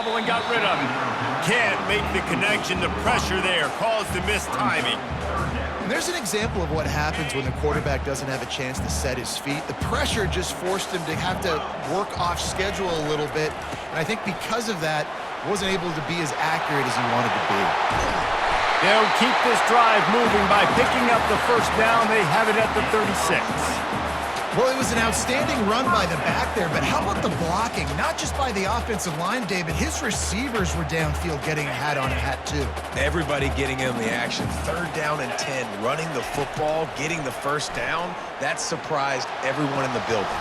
trouble and got rid of it. Can't make the connection. The pressure there caused the missed timing. And there's an example of what happens when the quarterback doesn't have a chance to set his feet. The pressure just forced him to have to work off schedule a little bit. And I think because of that, wasn't able to be as accurate as he wanted to be. They'll keep this drive moving by picking up the first down. They have it at the 36. Well, it was an outstanding run by the back there, but how about the blocking? Not just by the offensive line, David. His receivers were downfield getting a hat on a hat, too. Everybody getting in the action. 3rd down and 10, running the football, getting the first down. That surprised everyone in the building.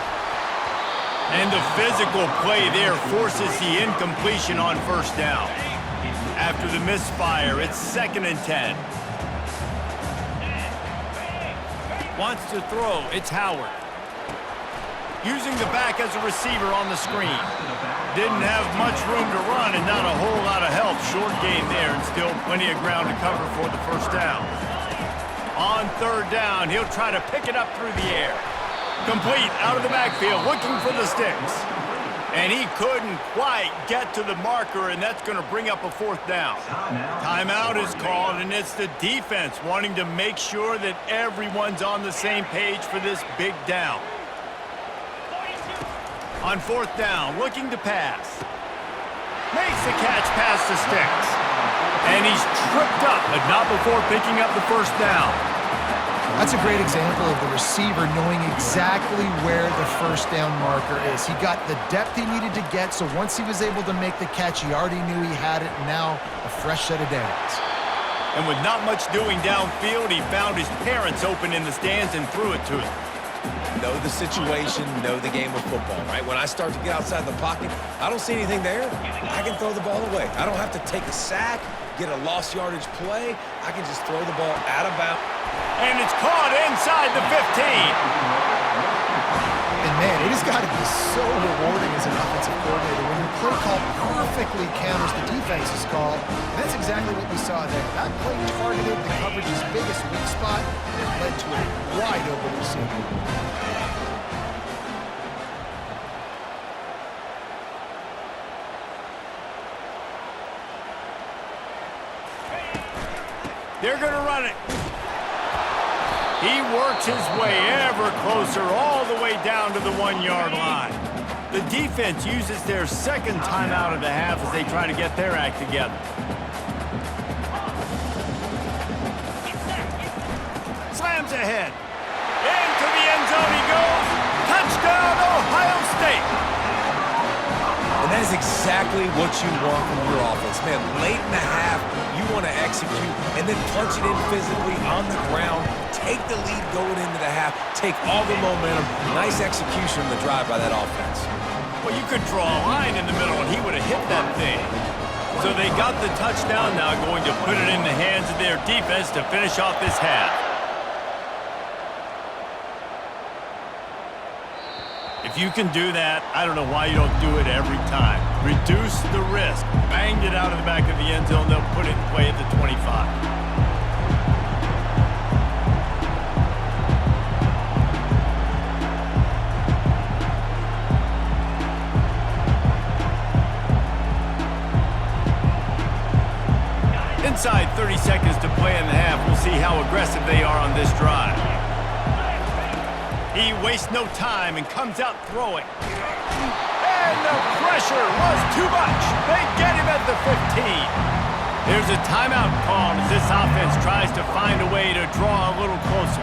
And the physical play there forces the incompletion on first down. After the misfire, it's 2nd and 10. Wants to throw. It's Howard. Using the back as a receiver on the screen. Didn't have much room to run and not a whole lot of help. Short gain there and still plenty of ground to cover for the first down. On 3rd down, he'll try to pick it up through the air. Complete out of the backfield, looking for the sticks. And he couldn't quite get to the marker, and that's going to bring up a 4th down. Timeout is called, and it's the defense wanting to make sure that everyone's on the same page for this big down. On 4th down, looking to pass. Makes the catch past the sticks. And he's tripped up, but not before picking up the first down. That's a great example of the receiver knowing exactly where the first down marker is. He got the depth he needed to get, so once he was able to make the catch, he already knew he had it, and now a fresh set of downs. And with not much doing downfield, he found his parents open in the stands and threw it to him. Know the situation, know the game of football, right? When I start to get outside the pocket, I don't see anything there. I can throw the ball away. I don't have to take a sack, get a lost yardage play. I can just throw the ball out of bounds. And it's caught inside the 15. And man, it has got to be so rewarding as an offensive coordinator when your play call perfectly counters the defense's call. And that's exactly what we saw there. That play targeted the coverage's biggest weak spot and led to a wide open receiver. They're going to run it. He works his way ever closer all the way down to the 1-yard line. The defense uses their 2nd timeout of the half as they try to get their act together. Slams ahead. Into the end zone he goes. Touchdown, Ohio State. And that is exactly what you want from your offense. Man, late in the half, you want to execute and then punch it in physically on the ground. Take the lead going into the half. Take all the momentum. Nice execution on the drive by that offense. Well, you could draw a line in the middle and he would have hit that thing. So they got the touchdown now, going to put it in the hands of their defense to finish off this half. If you can do that, I don't know why you don't do it every time. Reduce the risk. Banged it out of the back of the end zone. They'll put it in play at the 25. Inside 30 seconds to play in the half. We'll see how aggressive they are on this drive. He wastes no time and comes out throwing. And the pressure was too much. They get him at the 15. There's a timeout call as this offense tries to find a way to draw a little closer.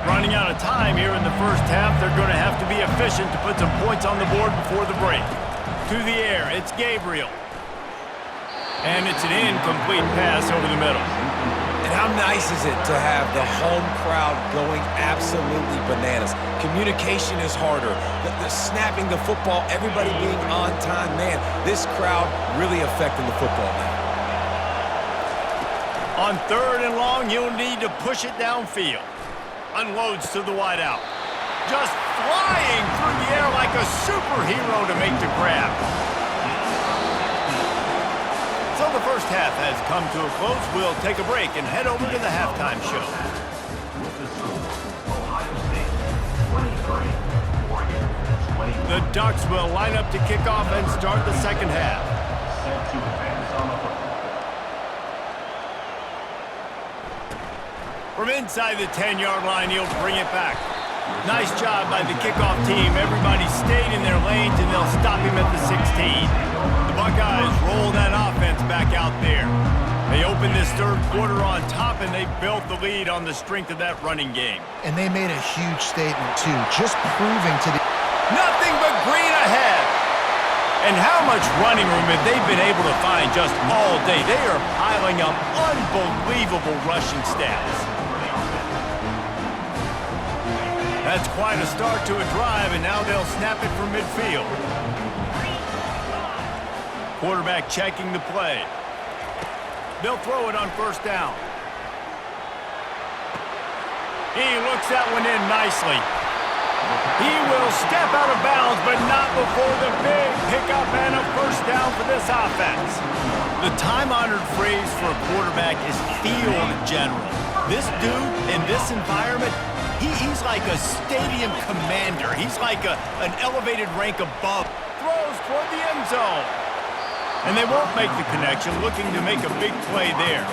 Running out of time here in the first half. They're going to have to be efficient to put some points on the board before the break. To the air, it's Gabriel. And it's an incomplete pass over the middle. And how nice is it to have the home crowd going absolutely bananas? Communication is harder. The snapping the football, everybody being on time. Man, this crowd really affecting the football now. On 3rd and long, you'll need to push it downfield. Unloads to the wideout. Just flying through the air like a superhero to make the grab. So the first half has come to a close. We'll take a break and head over to the halftime show. The Ducks will line up to kick off and start the second half. From inside the 10-yard line, he'll bring it back. Nice job by the kickoff team. Everybody stayed in their lanes, and they'll stop him at the 16. The Buckeyes roll that offense back out there. They opened this third quarter on top, and they built the lead on the strength of that running game. And they made a huge statement, too, just proving to the... Nothing but green ahead. And how much running room have they been able to find just all day? They are piling up unbelievable rushing stats. That's quite a start to a drive, and now they'll snap it from midfield. Quarterback checking the play. They'll throw it on first down. He looks that one in nicely. He will step out of bounds, but not before the big pickup and a first down for this offense. The time-honored phrase for a quarterback is field general. This dude in this environment, he's like a stadium commander. He's like an elevated rank above. Throws toward the end zone. And they won't make the connection, looking to make a big play there.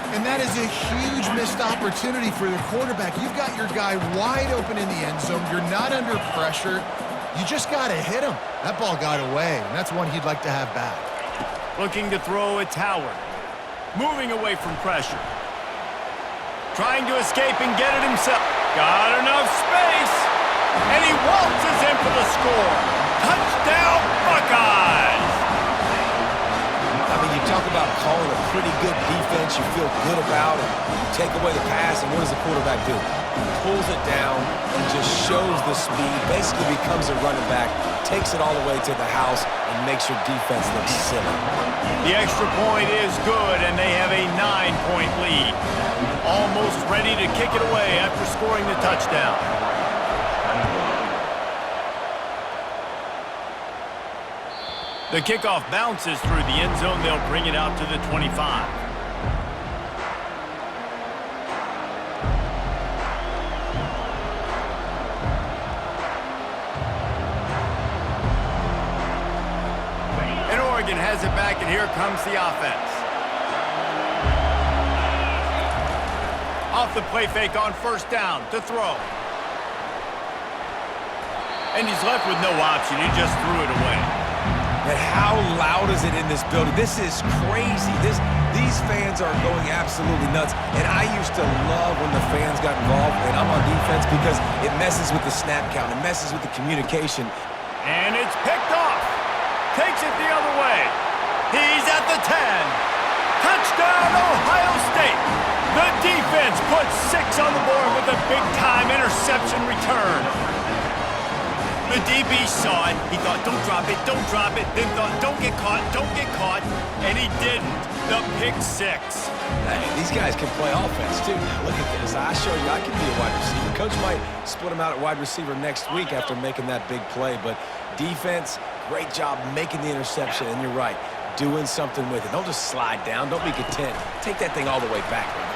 And that is a huge missed opportunity for the quarterback. You've got your guy wide open in the end zone. You're not under pressure. You just got to hit him. That ball got away, and that's one he'd like to have back. Looking to throw, it's Howard. Moving away from pressure. Trying to escape and get it himself. Got enough space. And he waltzes in for the score. Touchdown, Buckeyes! I mean, you talk about calling a pretty good defense you feel good about, and you take away the pass, and what does the quarterback do? He pulls it down and just shows the speed, basically becomes a running back, takes it all the way to the house, and makes your defense look silly. The extra point is good, and they have a 9-point lead. Almost ready to kick it away after scoring the touchdown. The kickoff bounces through the end zone. They'll bring it out to the 25. And Oregon has it back, and here comes the offense. Off the play fake on first down to throw. And he's left with no option. He just threw it away. And how loud is it in this building? This is crazy. These fans are going absolutely nuts. And I used to love when the fans got involved, and I'm on defense, because it messes with the snap count. It messes with the communication. And it's picked off. Takes it the other way. He's at the 10. Touchdown, Ohio State. The defense puts 6 on the board with a big-time interception return. The DB saw it. He thought, don't drop it, then thought, don't get caught, and he didn't. The pick 6. Hey, these guys can play offense, too. Now, look at this. I showed you I can be a wide receiver. Coach might split him out at wide receiver next week after making that big play, but defense, great job making the interception, and you're right, doing something with it. Don't just slide down. Don't be content. Take that thing all the way back, brother.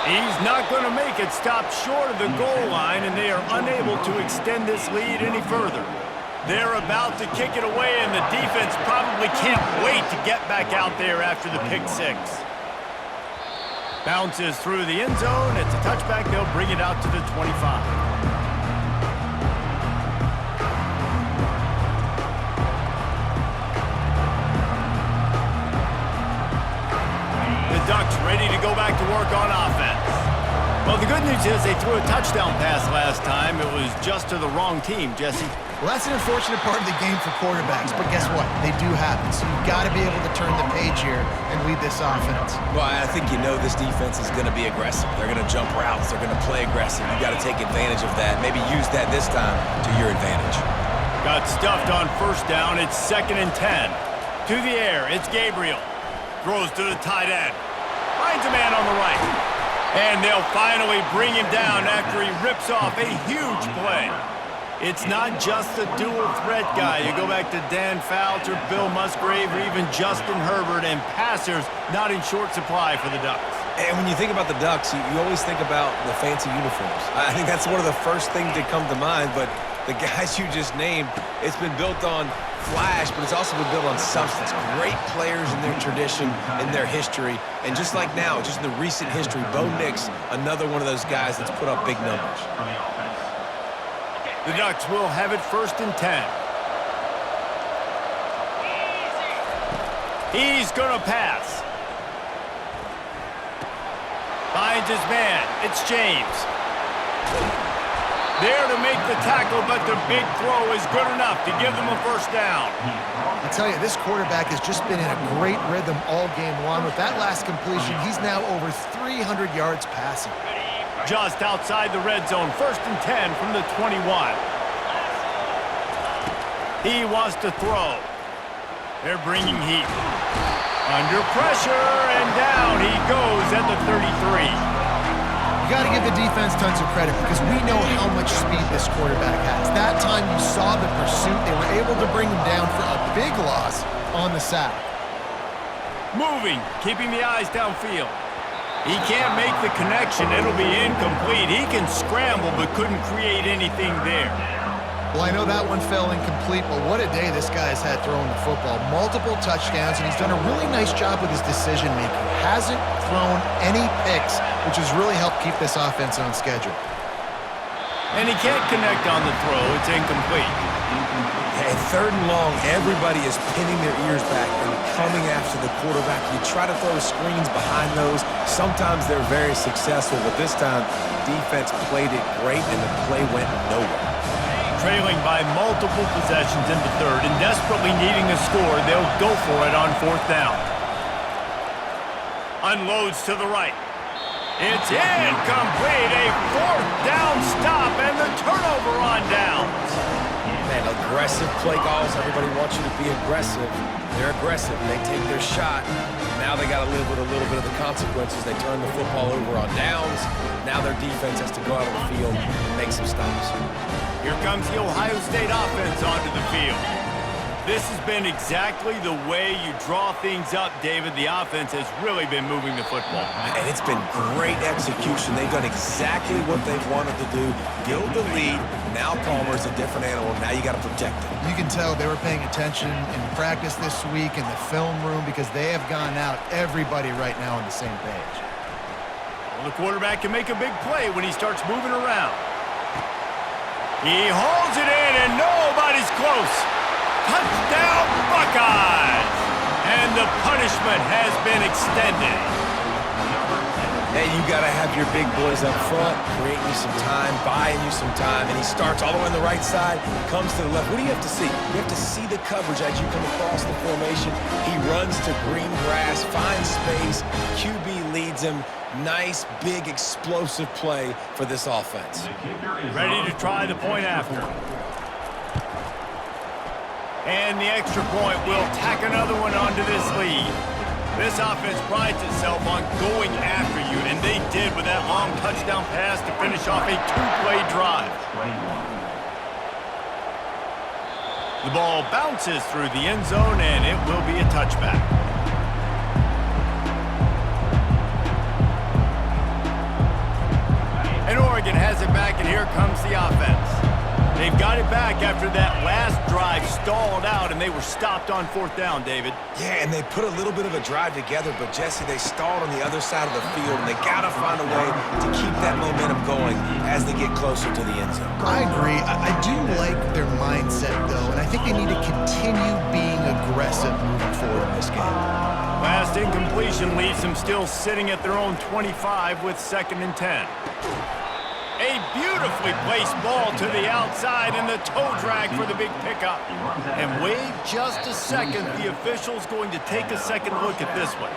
He's not going to make it. Stop short of the goal line, and they are unable to extend this lead any further. They're about to kick it away, and the defense probably can't wait to get back out there after the pick 6. Bounces through the end zone. It's a touchback. They'll bring it out to the 25. Ducks ready to go back to work on offense. Well, the good news is they threw a touchdown pass last time. It was just to the wrong team, Jesse. Well, that's an unfortunate part of the game for quarterbacks, but guess what? They do happen, so you've got to be able to turn the page here and lead this offense. Well, I think you know this defense is going to be aggressive. They're going to jump routes. They're going to play aggressive. You've got to take advantage of that. Maybe use that this time to your advantage. Got stuffed on first down. It's 2nd and 10. To the air, it's Gabriel. Throws to the tight end. Finds a man on the right. And they'll finally bring him down after he rips off a huge play. It's not just a dual threat guy. You go back to Dan Fouts or Bill Musgrave or even Justin Herbert, and passers not in short supply for the Ducks. And when you think about the Ducks, you always think about the fancy uniforms. I think that's one of the first things that come to mind, but the guys you just named, it's been built on flash, but it's also been built on substance. Great players in their tradition, in their history, and just like now, just in the recent history, Bo Nix, another one of those guys that's put up big numbers. The Ducks will have it 1st and 10. He's going to pass. Finds his man. It's James. There to make the tackle, but the big throw is good enough to give them a 1st down. I tell you, this quarterback has just been in a great rhythm all game long. With that last completion, he's now over 300 yards passing. Just outside the red zone, 1st and 10 from the 21. He wants to throw. They're bringing heat. Under pressure, and down he goes at the 33. You got to give the defense tons of credit because we know how much speed this quarterback has. That time you saw the pursuit. They were able to bring him down for a big loss on the sack. Moving, keeping the eyes downfield. He can't make the connection. It'll be incomplete. He can scramble but couldn't create anything there. Well, I know that one fell incomplete, but what a day this guy has had throwing the football. Multiple touchdowns, and he's done a really nice job with his decision-making. Hasn't thrown any picks, which has really helped keep this offense on schedule. And he can't connect on the throw. It's incomplete. At 3rd and long, everybody is pinning their ears back and coming after the quarterback. You try to throw screens behind those. Sometimes they're very successful, but this time, defense played it great, and the play went nowhere. Trailing by multiple possessions in the 3rd and desperately needing a score, they'll go for it on 4th down. Unloads to the right. It's incomplete. A 4th down stop and the turnover on downs. Man, aggressive play calls. Everybody wants you to be aggressive. They're aggressive. They take their shot. Now they got to live with a little bit of the consequences. They turn the football over on downs. Now their defense has to go out on the field and make some stops. Here comes the Ohio State offense onto the field. This has been exactly the way you draw things up, David. The offense has really been moving the football. And it's been great execution. They've done exactly what they've wanted to do. Build the lead. Now Palmer's a different animal. Now you got to protect him. You can tell they were paying attention in practice this week in the film room because they have gone out, everybody right now on the same page. Well, the quarterback can make a big play when he starts moving around. He holds it in, and nobody's close. Touchdown, Buckeyes! And the punishment has been extended. Hey, you got to have your big boys up front, creating you some time, buying you some time, and he starts all the way on the right side, comes to the left. What do you have to see? You have to see the coverage as you come across the formation. He runs to green grass, finds space, QB leads him. Nice, big, explosive play for this offense. Ready to try the point after. And the extra point will tack another one onto this lead. This offense prides itself on going after you, and they did with that long touchdown pass to finish off a 2-play drive. The ball bounces through the end zone, and it will be a touchback. And Oregon has it back, and here comes the offense. They've got it back after that last drive stalled out, and they were stopped on 4th down, David. Yeah, and they put a little bit of a drive together, but, Jesse, they stalled on the other side of the field, and they got to find a way to keep that momentum going as they get closer to the end zone. I agree. I do like their mindset, though, and I think they need to continue being aggressive moving forward in this game. Last incompletion leaves them still sitting at their own 25 with 2nd and 10. A beautifully placed ball to the outside and the toe drag for the big pickup. And wait just a second. The official's going to take a second look at this one.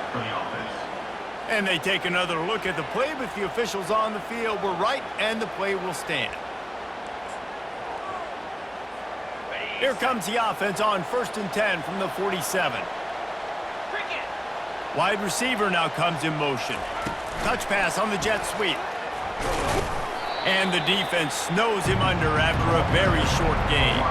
And they take another look at the play, but the officials on the field were right, and the play will stand. Here comes the offense on 1st and 10 from the 47. Wide receiver now comes in motion. Touch pass on the jet sweep. And the defense snows him under after a very short game.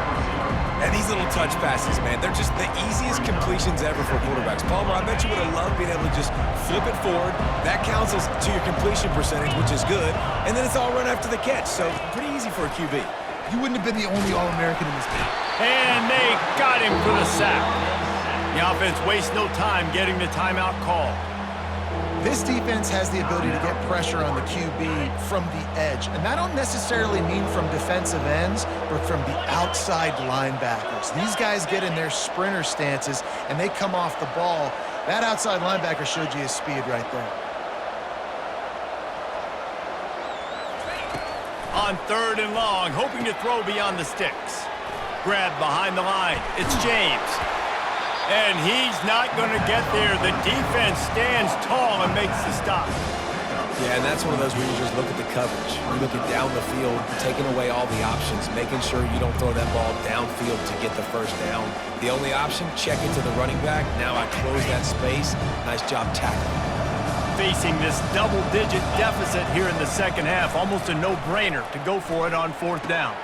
And these little touch passes, man, they're just the easiest completions ever for quarterbacks. Palmer, I bet you would have loved being able to just flip it forward. That counts as to your completion percentage, which is good. And then it's all run after the catch, so pretty easy for a QB. you wouldn't have been the only All-American in this game. And they got him for the sack. The offense wastes no time getting the timeout call. This defense has the ability to get pressure on the QB from the edge. And that don't necessarily mean from defensive ends, but from the outside linebackers. These guys get in their sprinter stances, and they come off the ball. That outside linebacker showed you his speed right there. On 3rd and long, hoping to throw beyond the sticks. Grab behind the line. It's James. And he's not going to get there. The defense stands tall and makes the stop. Yeah, and that's one of those where you just look at the coverage. You're looking down the field, taking away all the options, making sure you don't throw that ball downfield to get the first down. The only option, check it to the running back. Now I close that space. Nice job tackling. Facing this double-digit deficit here in the second half, almost a no-brainer to go for it on 4th down.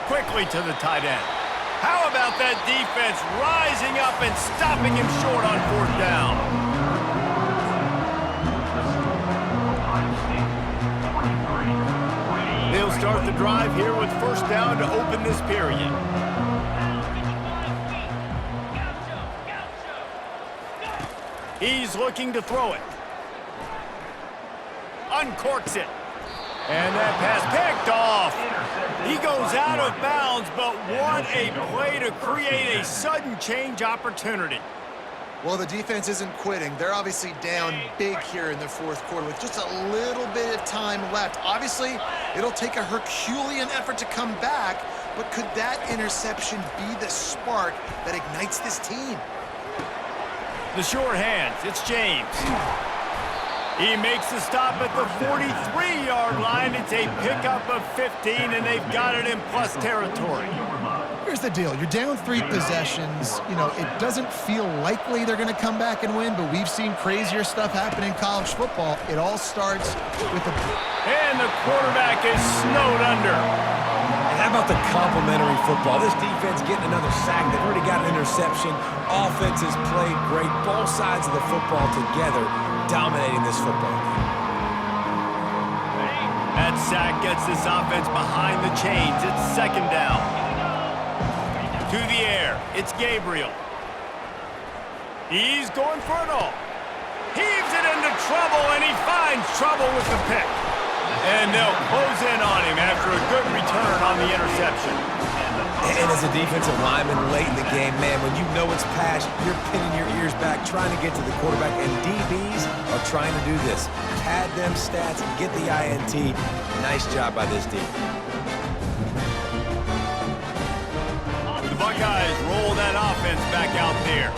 Quickly to the tight end. How about that defense rising up and stopping him short on 4th down? They'll start the drive here with 1st down to open this period. He's looking to throw it. Uncorks it. And that pass picked off. He goes out of bounds, but what a play to create a sudden change opportunity. Well, the defense isn't quitting. They're obviously down big here in the 4th quarter with just a little bit of time left. Obviously, it'll take a Herculean effort to come back, but could that interception be the spark that ignites this team? The short hands, it's James. He makes the stop at the 43-yard line. It's a pickup of 15, and they've got it in plus territory. Here's the deal. You're down 3 possessions. You know, it doesn't feel likely they're going to come back and win, but we've seen crazier stuff happen in college football. It all starts with a... And the quarterback is snowed under. And how about the complimentary football? This defense getting another sack. They've already got an interception. Offense has played great. Both sides of the football together, dominating this football game. That sack gets this offense behind the chains. It's 2nd down. To the air, it's Gabriel. He's going for it all. Heaves it into trouble, and he finds trouble with the pick. And they'll close in on him after a good return on the interception. And as a defensive lineman late in the game, man, when you know it's passed, you're pinning your ears back, trying to get to the quarterback, and DBs are trying to do this. Pad them stats, get the INT. Nice job by this D. The Buckeyes roll that offense back out there.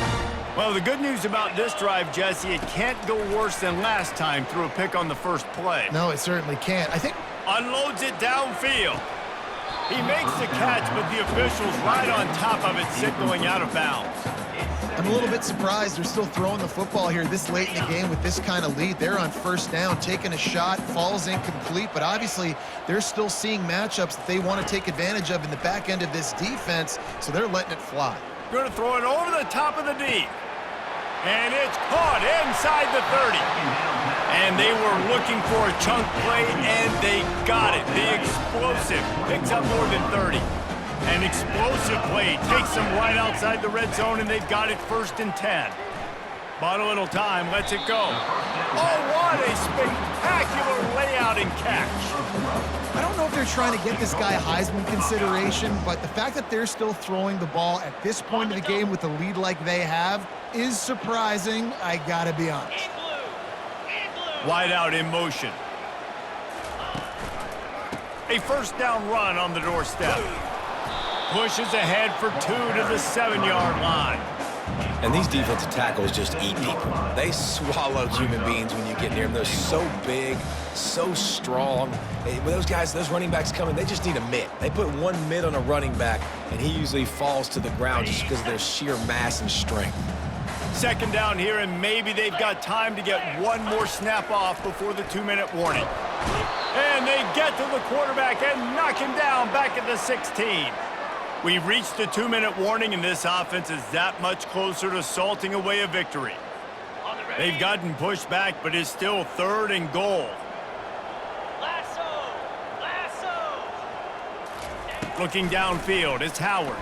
Well, the good news about this drive, Jesse, it can't go worse than last time through a pick on the first play. No, it certainly can't. I think... Unloads it downfield. He makes the catch, but the official's right on top of it, signaling out of bounds. I'm a little bit surprised they're still throwing the football here this late in the game with this kind of lead. They're on 1st down, taking a shot, falls incomplete, but obviously they're still seeing matchups that they want to take advantage of in the back end of this defense, so they're letting it fly. Going to throw it over the top of the D. And it's caught inside the 30. And they were looking for a chunk play, and they got it. The explosive picks up more than 30. An explosive play takes them right outside the red zone, and they've got it 1st and 10. Bought a little time, lets it go. Oh, what a spectacular layout and catch. I don't know if they're trying to get this guy Heisman consideration, but the fact that they're still throwing the ball at this point of the game with a lead like they have is surprising, I gotta be honest. Wide out in motion. A 1st down run on the doorstep. Pushes ahead for 2 to the 7-yard line. And these defensive tackles just eat people. They swallow human beings when you get near them. They're so big, so strong. When those guys, those running backs come in, they just need a mitt. They put one mitt on a running back, and he usually falls to the ground just because of their sheer mass and strength. 2nd down here, and maybe they've got time to get one more snap off before the 2-minute warning. And they get to the quarterback and knock him down back at the 16. We've reached the 2-minute warning, and this offense is that much closer to salting away a victory. They've gotten pushed back, but it's still 3rd and goal. Looking downfield, it's Howard.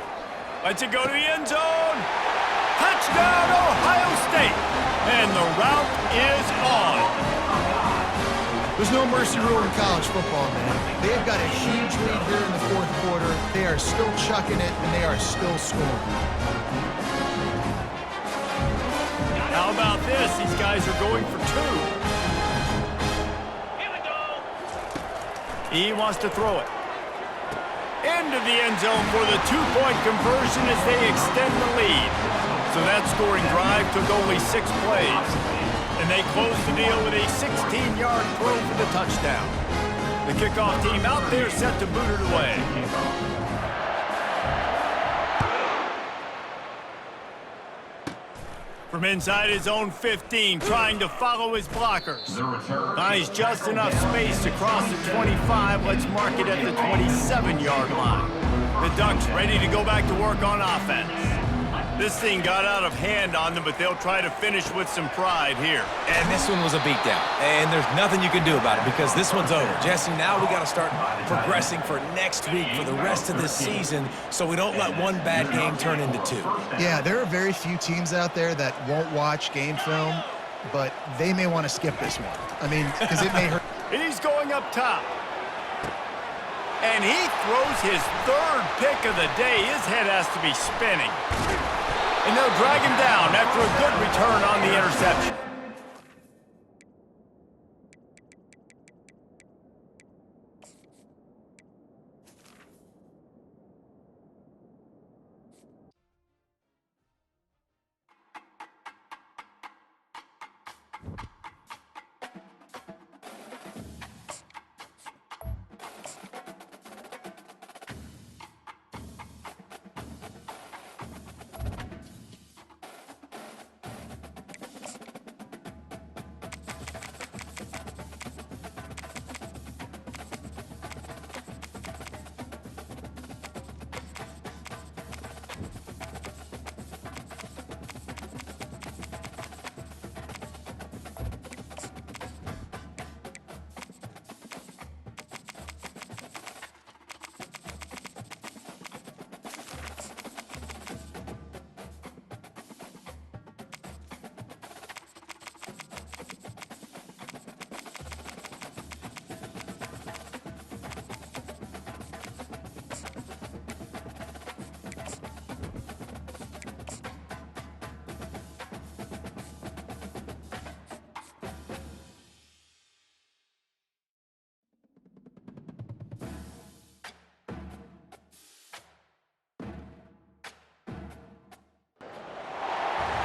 Lets it go to the end zone. Touchdown, Ohio State. And the route is on. There's no mercy rule in college football, man. They've got a huge lead here in the fourth quarter. They are still chucking it, and they are still scoring. How about this? These guys are going for two. Here we go. He wants to throw it. Into the end zone for the two-point conversion as they extend the lead. So that scoring drive took only 6 plays. And they close the deal with a 16-yard throw for the touchdown. The kickoff team out there set to boot it away. From inside his own 15, trying to follow his blockers. Finds just enough space to cross the 25. Let's mark it at the 27-yard line. The Ducks ready to go back to work on offense. This thing got out of hand on them, but they'll try to finish with some pride here. And this one was a beatdown. And there's nothing you can do about it because this one's over. Jesse, now we got to start progressing for next week, for the rest of this season, so we don't let one bad game turn into 2. Yeah, there are very few teams out there that won't watch game film, but they may want to skip this one. I mean, because it may hurt. He's going up top. And he throws his 3rd pick of the day. His head has to be spinning. And they'll drag him down after a good return on the interception.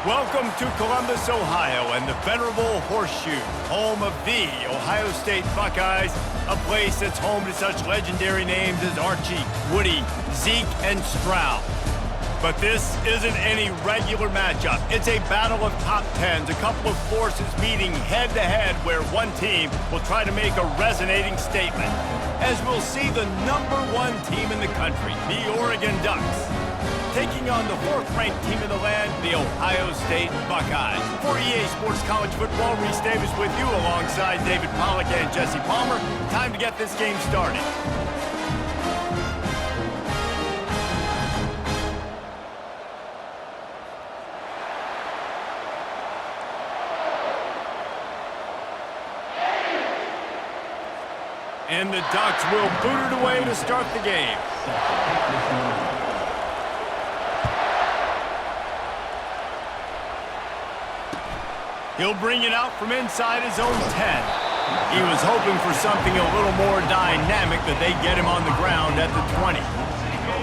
Welcome to Columbus, Ohio, and the venerable Horseshoe, home of the Ohio State Buckeyes, a place that's home to such legendary names as Archie, Woody, Zeke, and Stroud. But this isn't any regular matchup. It's a battle of top tens, a couple of forces meeting head-to-head where one team will try to make a resonating statement, as we'll see the #1 team in the country, the Oregon Ducks, taking on the 4th-ranked team in the land, the Ohio State Buckeyes. For EA Sports College Football, Reese Davis with you alongside David Pollack and Jesse Palmer. Time to get this game started. And the Ducks will boot it away to start the game. He'll bring it out from inside his own 10. He was hoping for something a little more dynamic, but they get him on the ground at the 20.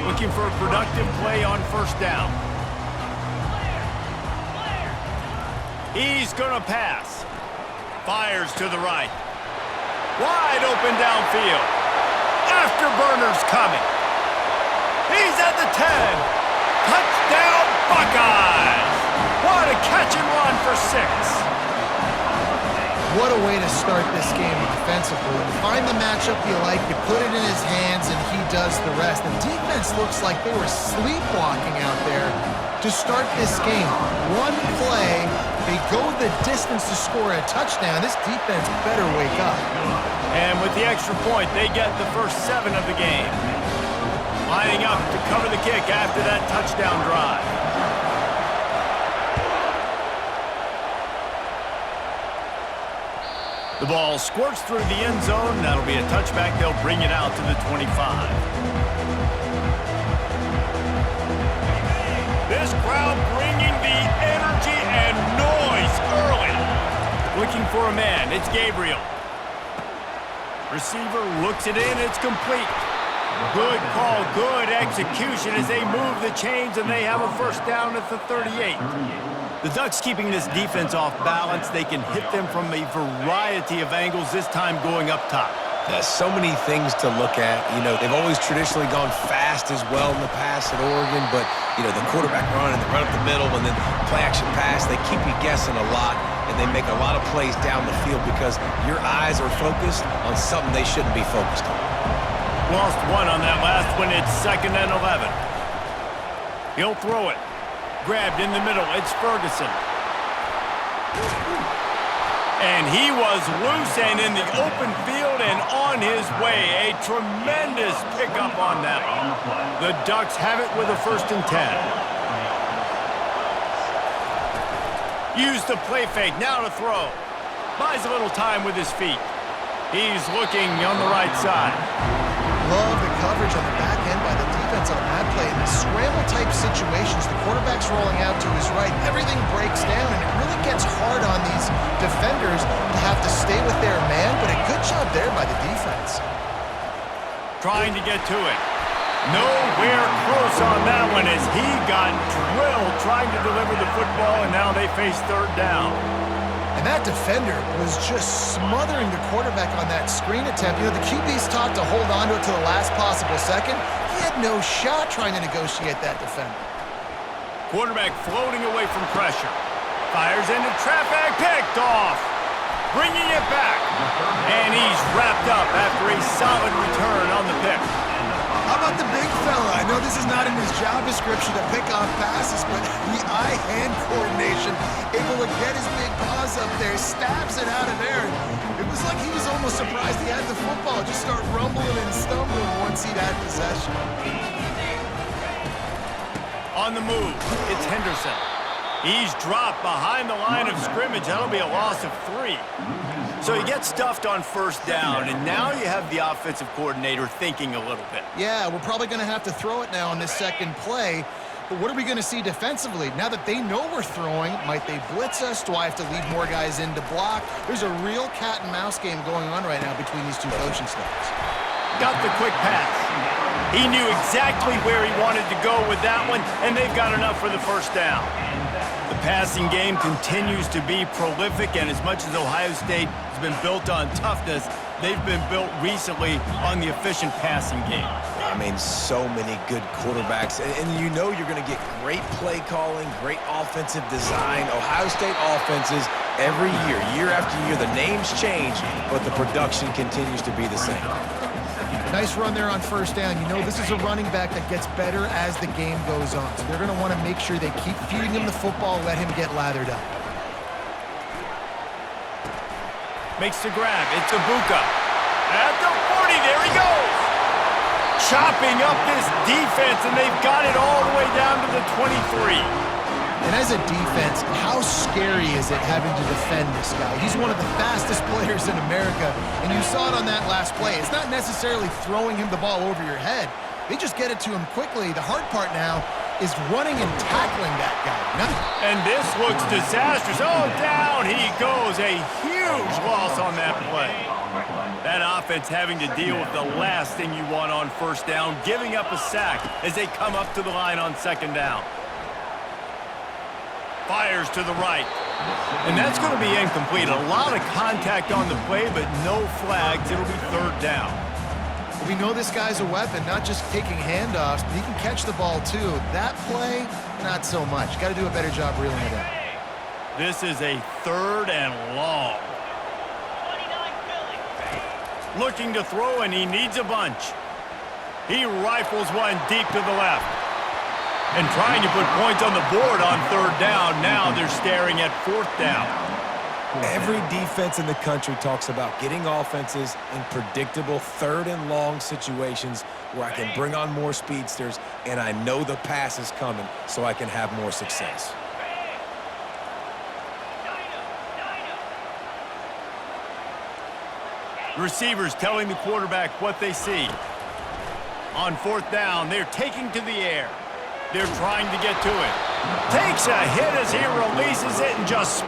Looking for a productive play on 1st down. He's going to pass. Fires to the right. Wide open downfield. Afterburner's coming. He's at the 10. Touchdown, Buckeyes. What a catch and run for 6. What a way to start this game defensively. You find the matchup you like, you put it in his hands, and he does the rest. The defense looks like they were sleepwalking out there to start this game. One play, they go the distance to score a touchdown. This defense better wake up. And with the extra point, they get the first 7 of the game. lining up to cover the kick after that touchdown drive. The ball squirts through the end zone. That'll be a touchback. They'll bring it out to the 25. This crowd bringing the energy and noise early. Looking for a man. It's Gabriel. Receiver looks it in. It's complete. Good call, good execution as they move the chains, and they have a first down at the 38. The Ducks keeping this defense off balance. They can hit them from a variety of angles, this time going up top. There's so many things to look at. You know, they've always traditionally gone fast as well in the past at Oregon, but, you know, the quarterback run and the run up the middle and then play-action pass, they keep you guessing a lot, and they make a lot of plays down the field because your eyes are focused on something they shouldn't be focused on. Lost one on that last one. It's 2nd and 11. He'll throw it. Grabbed in the middle. It's Ferguson. And he was loose and in the open field and on his way. A tremendous pickup on that one. The Ducks have it with a 1st and 10. Use the play fake. Now to throw. Buys a little time with his feet. He's looking on the right side. Love the coverage on the back end by the defense on that play. In the scramble-type situations, the quarterback's rolling out to his right. Everything breaks down, and it really gets hard on these defenders to have to stay with their man, but a good job there by the defense. Trying to get to it. Nowhere close on that one as he got drilled trying to deliver the football, and now they face 3rd down. And that defender was just smothering the quarterback on that screen attempt. You know, the QB's taught to hold on to it to the last possible second. He had no shot trying to negotiate that defender. Quarterback floating away from pressure. Fires into traffic, picked off. Bringing it back. And he's wrapped up after a solid return on the pick. How about the big fella? I know this is not in his job description to pick off passes, but the eye-hand coordination, able to get his big paws up there, stabs it out of there. It was like he was almost surprised he had the football, just start rumbling and stumbling once he'd had possession. On the move, it's Henderson. He's dropped behind the line of scrimmage. That'll be a loss of 3. So he gets stuffed on 1st down, and now you have the offensive coordinator thinking a little bit. Yeah, we're probably going to have to throw it now on this second play. But what are we going to see defensively? Now that they know we're throwing, might they blitz us? Do I have to leave more guys in to block? There's a real cat and mouse game going on right now between these two coaching staffs. Got the quick pass. He knew exactly where he wanted to go with that one, and they've got enough for the 1st down. The passing game continues to be prolific, and as much as Ohio State has been built on toughness, they've been built recently on the efficient passing game. I mean, so many good quarterbacks, and you know you're going to get great play calling, great offensive design. Ohio State offenses every year after year, the names change, but the production continues to be the same. Nice run there on 1st down. You know this is a running back that gets better as the game goes on. So they're going to want to make sure they keep feeding him the football, let him get lathered up. Makes the grab. It's Ibuka. At the 40, there he goes. Chopping up this defense, and they've got it all the way down to the 23. And as a defense, how scary is it having to defend this guy? He's one of the fastest players in America, and you saw it on that last play. It's not necessarily throwing him the ball over your head. They just get it to him quickly. The hard part now is running and tackling that guy. And this looks disastrous. Oh, down he goes. A huge loss on that play. That offense having to deal with the last thing you want on 1st down, giving up a sack as they come up to the line on 2nd down. Fires to the right. And that's going to be incomplete. A lot of contact on the play, but no flags. It'll be 3rd down. We know this guy's a weapon, not just taking handoffs, but he can catch the ball too. That play, not so much. Got to do a better job reeling it in. This is a 3rd and long. Looking to throw, and he needs a bunch. He rifles one deep to the left. And trying to put points on the board on 3rd down. Now they're staring at 4th down. Every defense in the country talks about getting offenses in predictable third and long situations where I can bring on more speedsters and I know the pass is coming so I can have more success. Receivers telling the quarterback what they see. On fourth down, they're taking to the air. They're trying to get to it. Takes a hit as he releases it and just...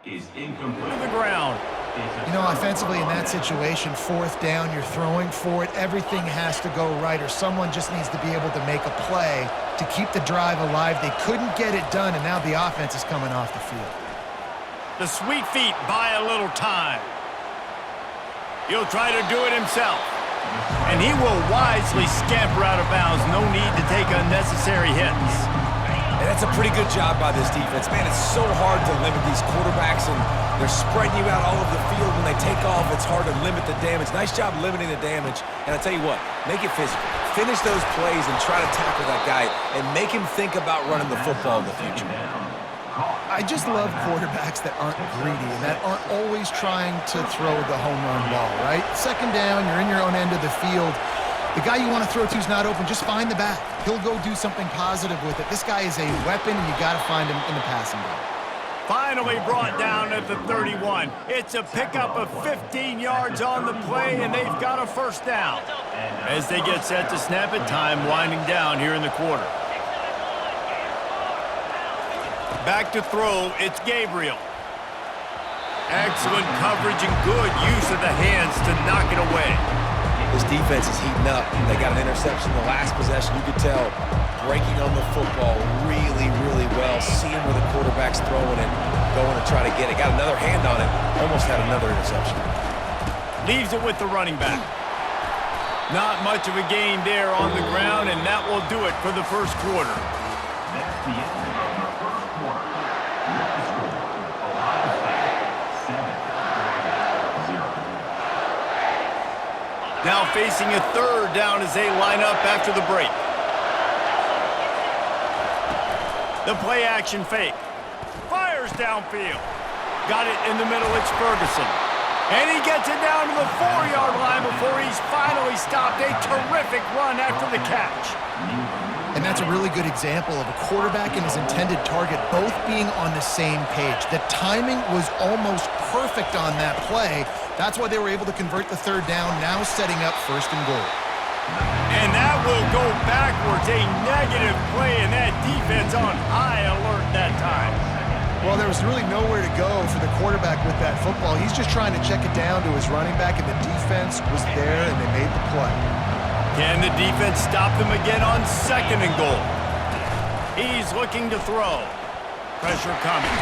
is incomplete. to the ground. You know, offensively in that situation, fourth down, you're throwing for it. Everything has to go right, or someone just needs to be able to make a play to keep the drive alive. They couldn't get it done, and now the offense is coming off the field. The sweet feet buy a little time. He'll try to do it himself. And he will wisely scamper out of bounds. No need to take unnecessary hits. And that's a pretty good job by this defense. Man, it's so hard to limit these quarterbacks, and they're spreading you out all over the field. When they take off, it's hard to limit the damage. Nice job limiting the damage. And I tell you what, make it physical. Finish those plays and try to tackle that guy and make him think about running the football in the future. I just love quarterbacks that aren't greedy and that aren't always trying to throw the home run ball, right? Second down, you're in your own end of the field. The guy you want to throw to is not open. Just find the back. He'll go do something positive with it. This guy is a weapon, and you got to find him in the passing game. Finally brought down at the 31. It's a pickup of 15 yards on the play, and they've got a first down. As they get set to snap it, time winding down here in the quarter. Back to throw, it's Gabriel. Excellent coverage and good use of the hands to knock it away. This defense is heating up. They got an interception the last possession. You could tell breaking on the football really, really well. Seeing where the quarterback's throwing it, going to try to get it. Got another hand on it. Almost had another interception. Leaves it with the running back. Not much of a gain there on the ground, and that will do it for the first quarter. That's the end of our first quarter. With the score, Ohio State 7, 0. Now facing a third down as they line up after the break. The play action fake. Fires downfield. Got it in the middle, it's Ferguson. And he gets it down to the 4-yard line before he's finally stopped. A terrific run after the catch. And that's a really good example of a quarterback and his intended target both being on the same page. The timing was almost perfect on that play. That's why they were able to convert the third down, now setting up first and goal. And that will go backwards. A negative play, and that defense on high alert that time. Well, there was really nowhere to go for the quarterback with that football. He's just trying to check it down to his running back, and the defense was there, and they made the play. Can the defense stop them again on second and goal? He's looking to throw. Pressure coming.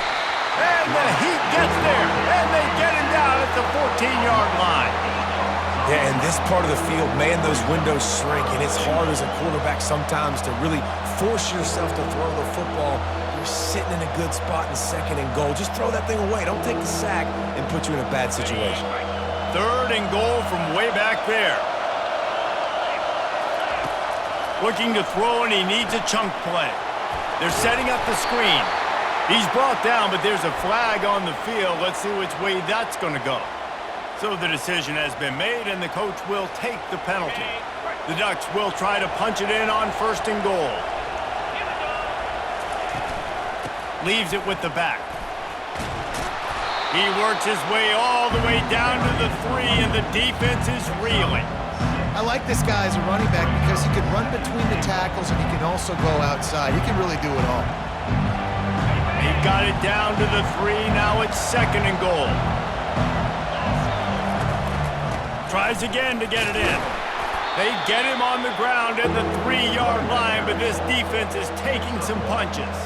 And the Heat gets there, and they get him down at the 14-yard line. Yeah, in this part of the field, man, those windows shrink, and it's hard as a quarterback sometimes to really force yourself to throw the football. You're sitting in a good spot in second and goal. Just throw that thing away. Don't take the sack and put you in a bad situation. Third and goal from way back there. Looking to throw, and he needs a chunk play. They're setting up the screen. He's brought down, but there's a flag on the field. Let's see which way that's going to go. So the decision has been made, and the coach will take the penalty. The Ducks will try to punch it in on first and goal. Leaves it with the back. He works his way all the way down to the 3, and the defense is reeling. I like this guy as a running back because he can run between the tackles and he can also go outside. He can really do it all. A He got it down to the 3. Now it's 2nd and goal. Tries again to get it in. They get him on the ground at the 3-yard line, but this defense is taking some punches.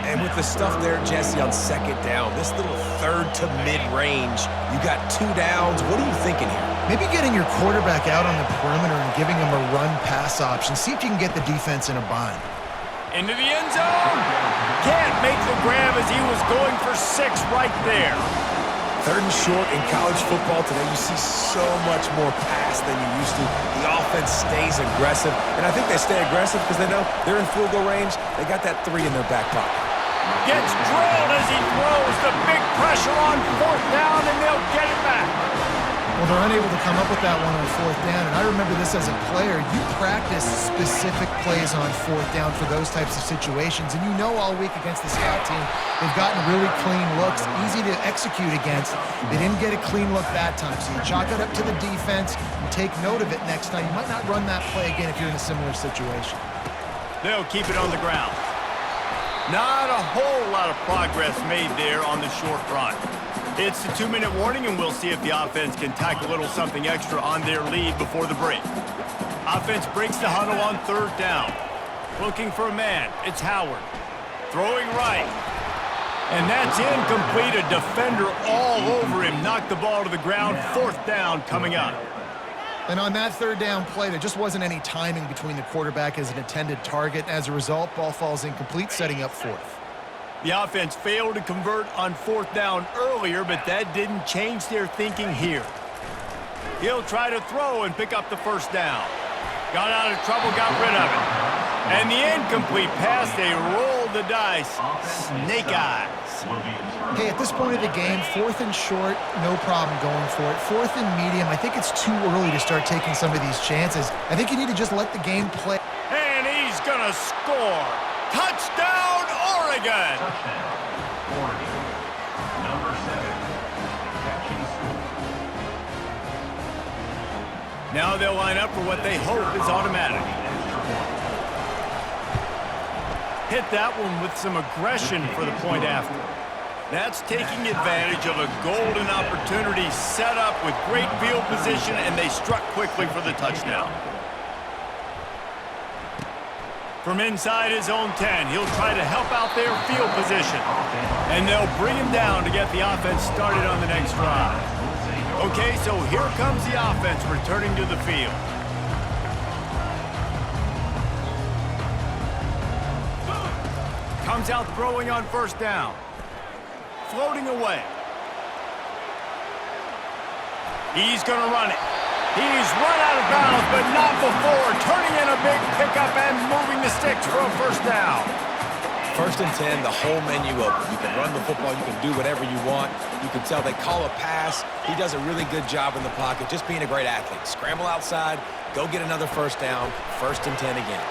And with the stuff there, Jesse, on 2nd down, this little 3rd to mid-range, you got 2 downs. What are you thinking here? Maybe getting your quarterback out on the perimeter and giving him a run-pass option. See if you can get the defense in a bind. Into the end zone. Can't make the grab as he was going for 6 right there. 3rd and short in college football today, you see so much more pass than you used to. The offense stays aggressive, and I think they stay aggressive because they know they're in field goal range. They got that 3 in their back pocket. Gets drilled as he throws. The big pressure on 4th down, and they'll get it back. Well, they're unable to come up with that one on 4th down, and I remember this as a player. You practice specific plays on 4th down for those types of situations, and you know all week against the scout team, they've gotten really clean looks, easy to execute against. They didn't get a clean look that time, so you chalk it up to the defense and take note of it next time. You might not run that play again if you're in a similar situation. They'll keep it on the ground. Not a whole lot of progress made there on the short run. It's the 2-minute warning, and we'll see if the offense can tack a little something extra on their lead before the break. Offense breaks the huddle on 3rd down. Looking for a man. It's Howard. Throwing right. And that's incomplete. A defender all over him. Knocked the ball to the ground. 4th down coming up. And on that 3rd down play, there just wasn't any timing between the quarterback as an intended target. As a result, ball falls incomplete, setting up 4th. The offense failed to convert on 4th down earlier, but that didn't change their thinking here. He'll try to throw and pick up the 1st down. Got out of trouble, got rid of it. And the incomplete pass, they rolled the dice. Snake eyes. Hey, at this point of the game, 4th and short, no problem going for it. 4th and medium, I think it's too early to start taking some of these chances. I think you need to just let the game play. And he's going to score. Touchdown, Oregon! Touchdown, Oregon. Number 7, catches. Now they'll line up for what they hope is automatic. Hit that one with some aggression for the point after. That's taking advantage of a golden opportunity set up with great field position, and they struck quickly for the touchdown. From inside his own 10, he'll try to help out their field position. And they'll bring him down to get the offense started on the next drive. Okay, so here comes the offense returning to the field. Comes out throwing on 1st down. Floating away. He's going to run it. He's run out of bounds, but not before. Turning in a big pickup and moving the sticks for a 1st down. 1st and 10, the whole menu open. You can run the football. You can do whatever you want. You can tell they call a pass. He does a really good job in the pocket, just being a great athlete. Scramble outside, go get another 1st down, 1st and 10 again.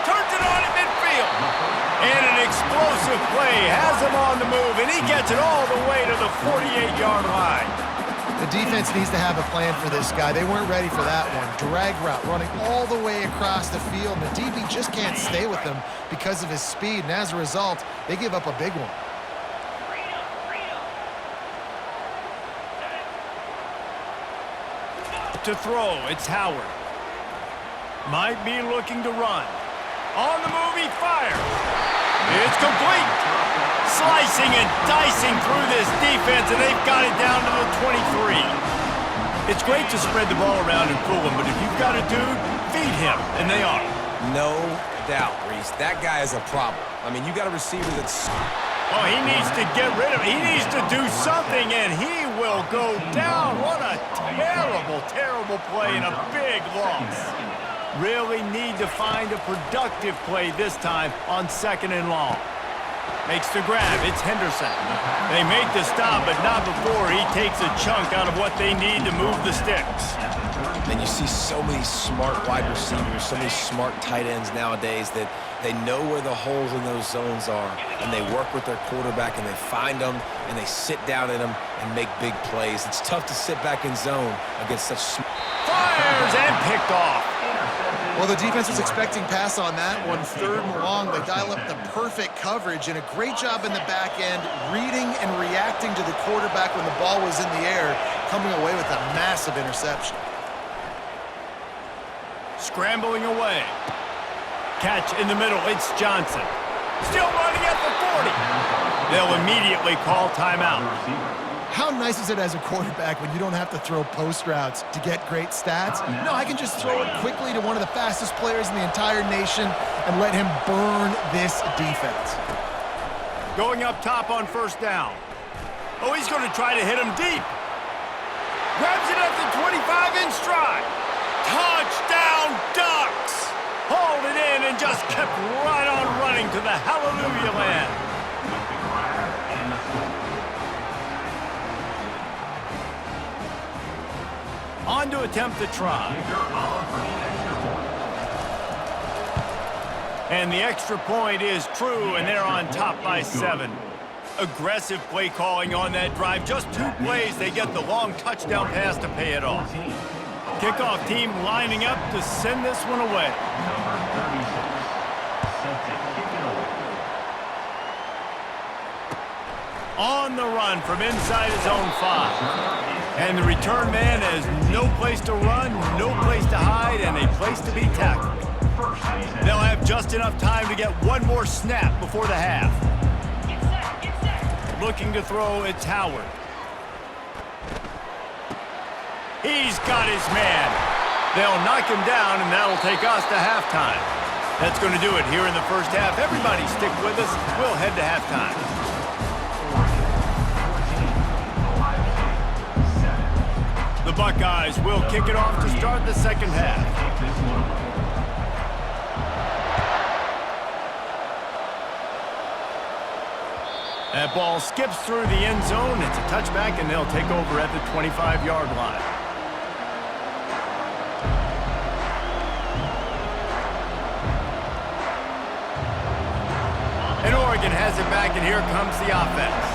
Turns it on at midfield. And an explosive play has him on the move, and he gets it all the way to the 48-yard line. The defense needs to have a plan for this guy. They weren't ready for that one. Drag route running all the way across the field. And the DB just can't stay with him because of his speed. And as a result, they give up a big one. To throw, it's Howard. Might be looking to run. On the move, he fires. It's complete. Slicing and dicing through this defense, and they've got it down to the 23. It's great to spread the ball around and fool him, but if you've got a dude, feed him, and they are. No doubt, Reese. That guy is a problem. I mean, you got a receiver that's... Oh, he needs to get rid of it. He needs to do something, and he will go down. What a terrible, terrible play and a big loss. Really need to find a productive play this time on 2nd and long. Makes the grab. It's Henderson. They make the stop, but not before he takes a chunk out of what they need to move the sticks. And you see so many smart wide receivers, so many smart tight ends nowadays that they know where the holes in those zones are, and they work with their quarterback, and they find them, and they sit down in them and make big plays. It's tough to sit back in zone against such... Fires and picked off. Well, the defense was expecting pass on that one, 3rd and long. They dial up the perfect coverage and a great job in the back end, reading and reacting to the quarterback when the ball was in the air, coming away with a massive interception. Scrambling away. Catch in the middle. It's Johnson. Still running at the 40. They'll immediately call timeout. How nice is it as a quarterback when you don't have to throw post routes to get great stats? No, I can just throw it quickly to one of the fastest players in the entire nation and let him burn this defense. Going up top on 1st down. Oh, he's going to try to hit him deep. Grabs it at the 25 in stride. Touchdown Ducks! Hauled it in and just kept right on running to the hallelujah land. On to attempt the try. And the extra point is true, and they're on top by 7. Aggressive play calling on that drive. Just 2 plays, they get the long touchdown pass to pay it off. Kickoff team lining up to send this one away. Number 36, set to kick it away. On the run from inside his own 5. And the return man has no place to run, no place to hide, and a place to be tackled. They'll have just enough time to get one more snap before the half. Looking to throw, it's Howard. He's got his man. They'll knock him down, and that'll take us to halftime. That's going to do it here in the first half. Everybody stick with us. We'll head to halftime. The Buckeyes will kick it off to start the second half. That ball skips through the end zone. It's a touchback, and they'll take over at the 25-yard line. And Oregon has it back, and here comes the offense.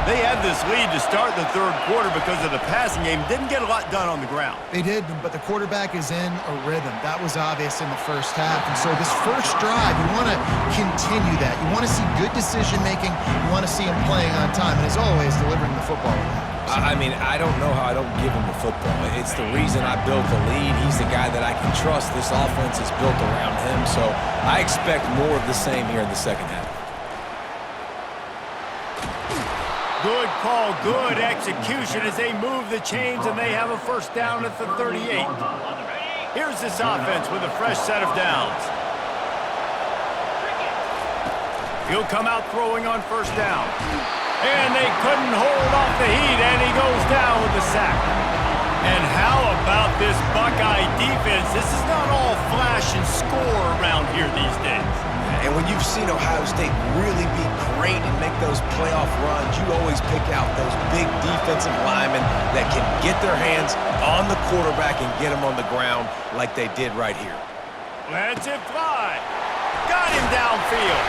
They had this lead to start the 3rd quarter because of the passing game. Didn't get a lot done on the ground. They did, but the quarterback is in a rhythm. That was obvious in the first half. And so this first drive, you want to continue that. You want to see good decision-making. You want to see him playing on time. And as always, delivering the football. I mean, I don't know how I don't give him the football. It's the reason I built the lead. He's the guy that I can trust. This offense is built around him. So I expect more of the same here in the second half. Good call, good execution as they move the chains, and they have a first down at the 38. Here's this offense with a fresh set of downs. He'll come out throwing on 1st down. And they couldn't hold off the heat, and he goes down with the sack. And how about this Buckeye defense? This is not all flash and score around here these days. And when you've seen Ohio State really be great and make those playoff runs, you always pick out those big defensive linemen that can get their hands on the quarterback and get him on the ground like they did right here. Lets it fly. Got him downfield.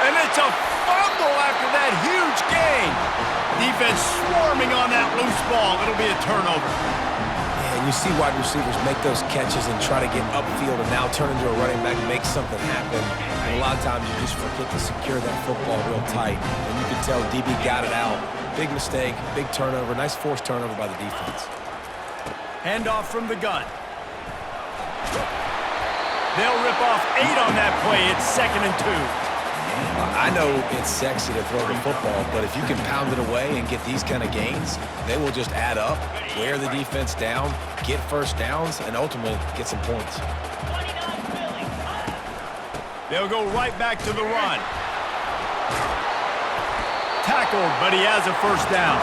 And it's a fumble after that huge gain. Defense swarming on that loose ball. It'll be a turnover. And you see wide receivers make those catches and try to get upfield and now turn into a running back and make something happen. And a lot of times you just forget to secure that football real tight. And you can tell DB got it out. Big mistake, big turnover, nice forced turnover by the defense. Handoff from the gun. They'll rip off 8 on that play. It's 2nd and 2. I know it's sexy to throw the football, but if you can pound it away and get these kind of gains, they will just add up, wear the defense down, get first downs, and ultimately get some points. They'll go right back to the run. Tackled, but he has a first down.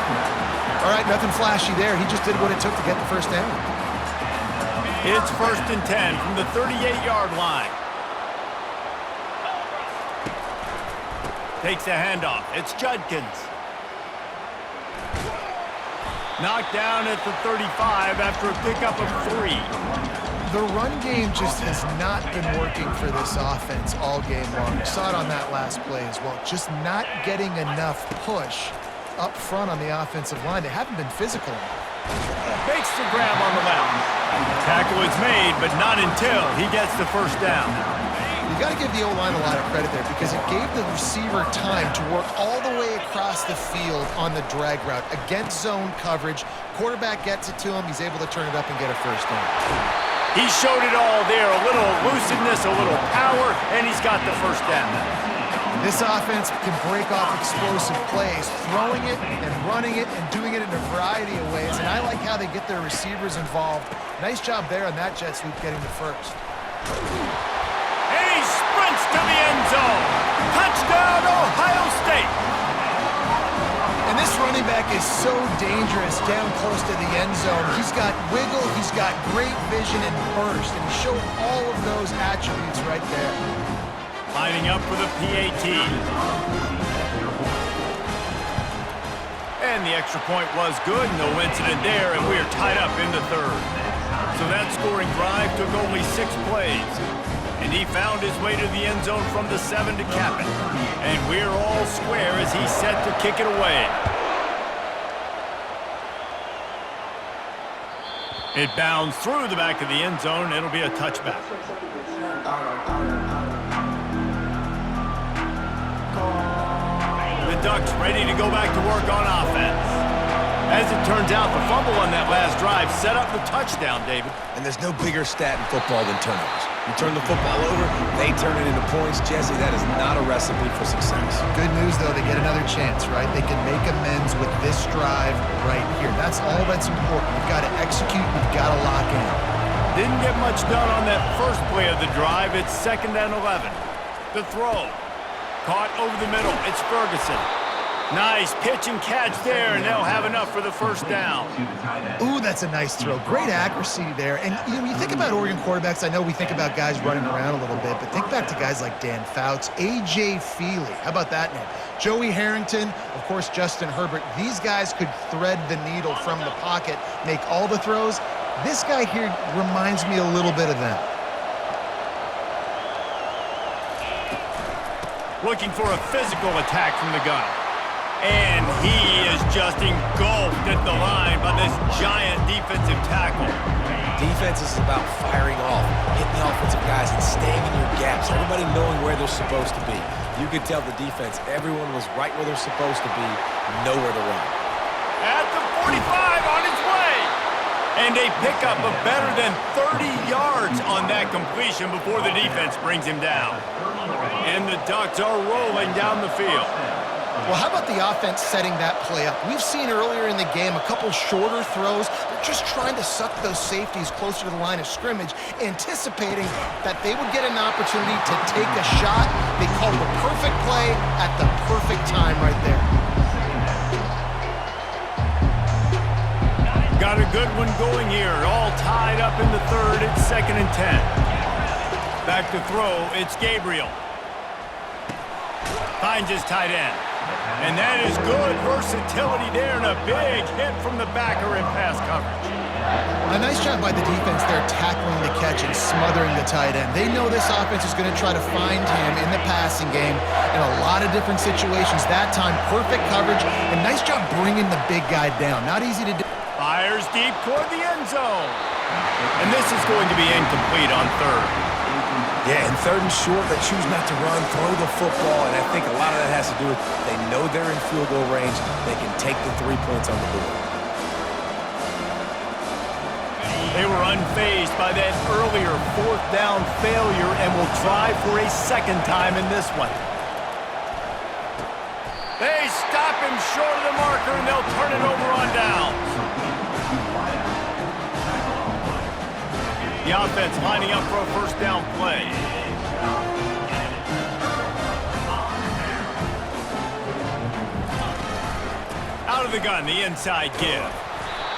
All right, nothing flashy there. He just did what it took to get the first down. It's 1st and 10 from the 38-yard line. Takes a handoff. It's Judkins. Knocked down at the 35 after a pickup of 3. The run game just has not been working for this offense all game long. You saw it on that last play as well. Just not getting enough push up front on the offensive line. They haven't been physical enough. Makes the grab on the left. Tackle is made, but not until he gets the first down. You got to give the O-line a lot of credit there because it gave the receiver time to work all the way across the field on the drag route against zone coverage. Quarterback gets it to him. He's able to turn it up and get a first down. He showed it all there, a little elusiveness, a little power, and he's got the first down. This offense can break off explosive plays, throwing it and running it and doing it in a variety of ways, and I like how they get their receivers involved. Nice job there on that jet sweep getting the first. And he sprints to the end zone. Touchdown, Ohio State. And this running back is so dangerous down close to the end zone. He's got wiggle, he's got great vision and burst, and he showed all of those attributes right there. Lining up for the PAT. And the extra point was good. No incident there, and we're tied up in the third. So that scoring drive took only 6 plays. And he found his way to the end zone from the 7 to cap it. And we're all square as he's set to kick it away. It bounds through the back of the end zone. It'll be a touchback. The Ducks ready to go back to work on offense. As it turns out, the fumble on that last drive set up the touchdown, David. And there's no bigger stat in football than turnovers. You turn the football over, they turn it into points. Jesse, that is not a recipe for success. Good news, though, they get another chance, right? They can make amends with this drive right here. That's all that's important. You've got to execute, you've got to lock in. Didn't get much done on that first play of the drive. It's 2nd and 11. The throw. Caught over the middle. It's Ferguson. Nice pitch and catch there, and they'll have enough for the first down. Ooh, that's a nice throw. Great accuracy there. And when you think about Oregon quarterbacks, I know we think about guys running around a little bit, but think back to guys like Dan Fouts, A.J. Feely. How about that name? Joey Harrington, of course, Justin Herbert. These guys could thread the needle from the pocket, make all the throws. This guy here reminds me a little bit of them. Looking for a physical attack from the gun. And he is just engulfed at the line by this giant defensive tackle. Defense is about firing off, hitting the offensive guys and staying in your gaps, everybody knowing where they're supposed to be. You could tell the defense, everyone was right where they're supposed to be, nowhere to run. At the 45 on his way. And a pickup of better than 30 yards on that completion before the defense brings him down. And the Ducks are rolling down the field. Well, how about the offense setting that play up? We've seen earlier in the game a couple shorter throws. They're just trying to suck those safeties closer to the line of scrimmage, anticipating that they would get an opportunity to take a shot. They called the perfect play at the perfect time right there. Got a good one going here. All tied up in the third. It's 2nd and 10. Back to throw. It's Gabriel. Finds his tight end. And that is good versatility there and a big hit from the backer in pass coverage. A nice job by the defense there tackling the catch and smothering the tight end. They know this offense is going to try to find him in the passing game in a lot of different situations. That time, perfect coverage and nice job bringing the big guy down. Not easy to do. Fires deep toward the end zone. And this is going to be incomplete on third. Yeah, and 3rd and short, they choose not to run, throw the football, and I think a lot of that has to do with they know they're in field goal range. They can take the 3 points on the board. They were unfazed by that earlier 4th down failure and will try for a 2nd time in this one. They stop him short of the marker, and they'll turn it over on downs. The offense lining up for a first down play. Out of the gun, the inside give.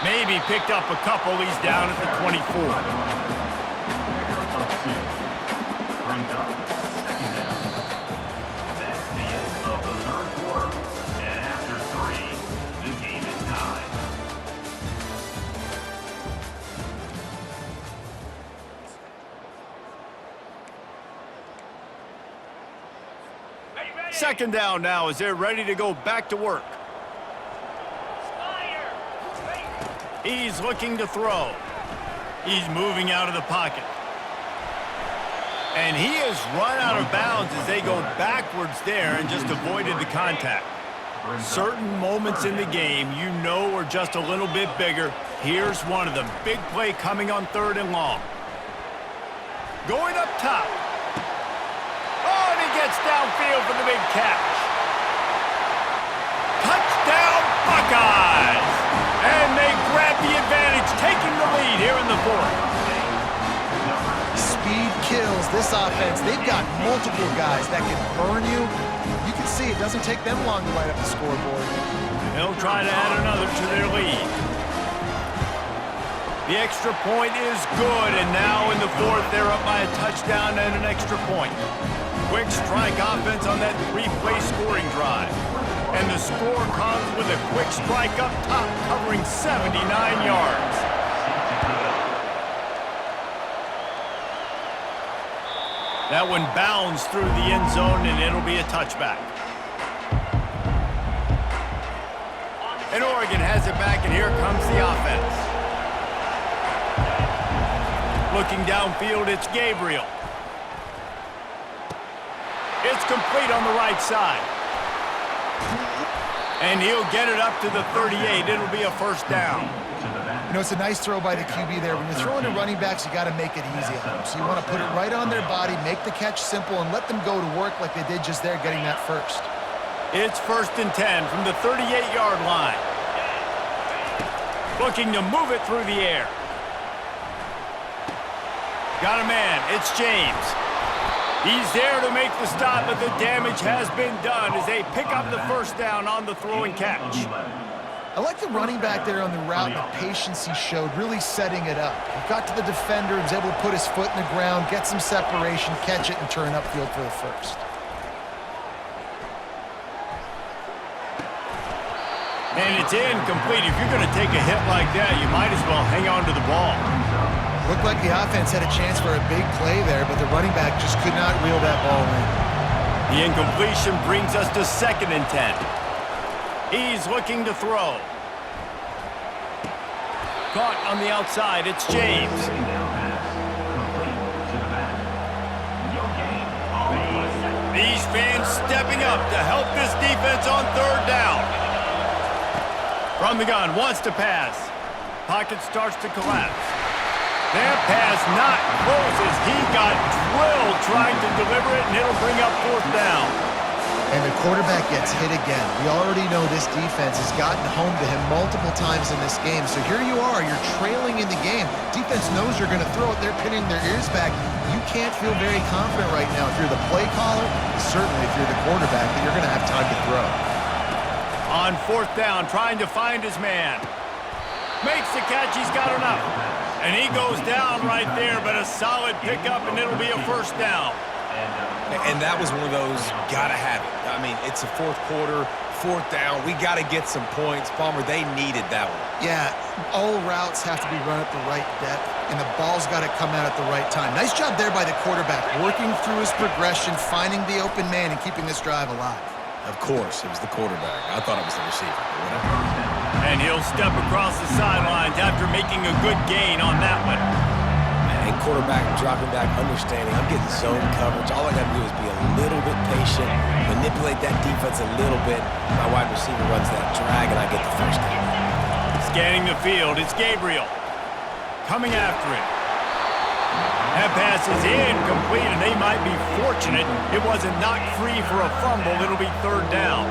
Maybe picked up a couple. He's down at the 24. Second down now as they're ready to go back to work. He's looking to throw. He's moving out of the pocket. And he has run out of bounds as they go backwards there and just avoided the contact. Certain moments in the game you know are just a little bit bigger. Here's one of them. Big play coming on 3rd and long. Going up top. Oh, and he gets downfield for the big catch. Touchdown, Buckeyes! And they grab the advantage, taking the lead here in the 4th. Speed kills this offense. They've got multiple guys that can burn you. You can see it doesn't take them long to light up the scoreboard. They'll try to add another to their lead. The extra point is good, and now in the 4th, they're up by a touchdown and an extra point. Quick strike offense on that 3-play scoring drive. And the score comes with a quick strike up top, covering 79 yards. That one bounds through the end zone, and it'll be a touchback. And Oregon has it back, and here comes the offense. Looking downfield, it's Gabriel. It's complete on the right side. And he'll get it up to the 38. It'll be a first down. You know, it's a nice throw by the QB there. When you're throwing to running backs, you got to make it easy on them. So you want to put it right on their body, make the catch simple, and let them go to work like they did just there, getting that first. It's 1st and 10 from the 38-yard line. Looking to move it through the air. Got a man. It's James. He's there to make the stop, but the damage has been done as they pick up the first down on the throw and catch. I like the running back there on the route, the patience he showed, really setting it up. He got to the defender, was able to put his foot in the ground, get some separation, catch it, and turn upfield for the first. And it's incomplete. If you're going to take a hit like that, you might as well hang on to the ball. Looked like the offense had a chance for a big play there, but the running back just could not reel that ball in. The incompletion brings us to 2nd and 10. He's looking to throw. Caught on the outside. It's James. These fans stepping up to help this defense on 3rd down. From the gun, wants to pass. Pocket starts to collapse. That pass not close as he got drilled trying to deliver it, and it'll bring up 4th down. And the quarterback gets hit again. We already know this defense has gotten home to him multiple times in this game. So here you are, you're trailing in the game. Defense knows you're going to throw it. They're pinning their ears back. You can't feel very confident right now if you're the play caller, certainly if you're the quarterback, that you're going to have time to throw. On 4th down, trying to find his man. Makes the catch, he's got enough. And he goes down right there, but a solid pickup, and it'll be a first down. And that was one of those, gotta have it. I mean, it's a 4th quarter, 4th down. We got to get some points. Palmer, they needed that one. Yeah, all routes have to be run at the right depth, and the ball's got to come out at the right time. Nice job there by the quarterback, working through his progression, finding the open man, and keeping this drive alive. Of course, it was the quarterback. I thought it was the receiver, but whatever. And he'll step across the sidelines after making a good gain on that one. And quarterback dropping back, understanding, I'm getting zone coverage. All I got to do is be a little bit patient, manipulate that defense a little bit. My wide receiver runs that drag, and I get the first down. Scanning the field, it's Gabriel. Coming after him. That pass is incomplete, and they might be fortunate it wasn't knocked free for a fumble. It'll be 3rd down.